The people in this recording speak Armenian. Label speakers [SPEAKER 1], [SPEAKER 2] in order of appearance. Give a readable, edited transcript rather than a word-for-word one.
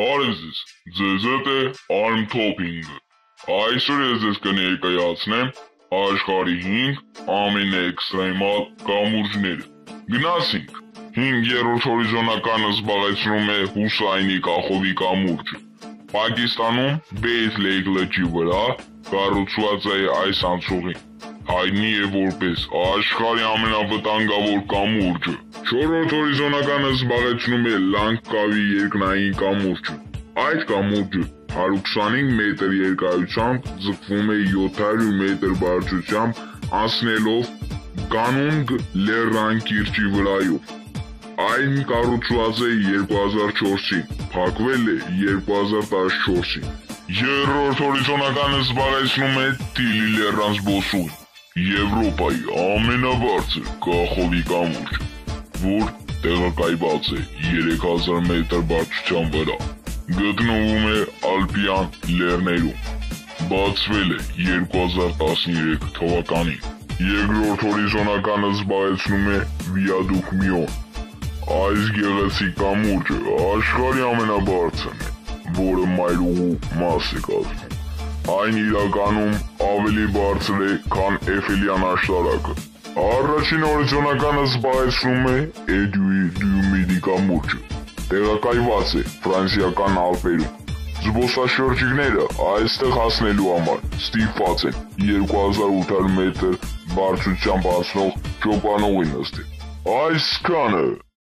[SPEAKER 1] Բարև ձեզ, ձեզ հետ է Arm Topping-ը։ Այսօր ես ձեզ կներկայացնեմ աշխարհի 5 ամենաէքստրեմալ կամուրջները։ Գնացինք։ 5-րդ հորիզոնականը զբաղեցնում է Հուսայնի կախովի կամուրջը։ Պակիստանում Base Lake լճի վրա կառուցված է այս անցուղին, հայտնի է որպես աշխարհի ամենավտանգավոր կամուրջը։ 4-րդ հորիզոնականը զբաղեցնում է Լանգկավի երկնային կամուրջը։ Այդ կամուրջը 125 մետր երկարությամբ ձգվում է 700 մետր բարձրությամբ անցնելով Կանունգ լեռան կիրճի վրայով։ Այն կառուցված է 2004-ին, փակվել է 2014-ին։ 3-րդ հորիզոնականը զբաղեցնում է Տիլի լեռան զբոսուղին, Եվրոպայի ամենաբարձր կախովի կամուրջը, որ տեղակայված է 3000 մետր բարձրության վրա, գտնվում է Ալպյան լեռներում, բացվել է 2013 թվականին։ 2-րդ հորիզոնականը զբաղեցնում է Վիադուկ Միոն։ Այս գեղեցիկ կամուրջը աշխարհի ամենաբարձրն է, որը մայրուղու մաս է կազմում։ Այն իրականում ավելի բարձր է, քան Էֆելյան աշտարակը։ Առաջին հորիզոնականը զբաղեցնում է Էդյուի Դյումիդի կամուրջը, տեղակայված է ֆրանսիական Ալպերում։ Զբոսաշրջիկները այստեղ հասնելու համար ստիպված են 2800 մետր բարձրությամբ անցնող ճոպանուղի նստել։ Այսքանը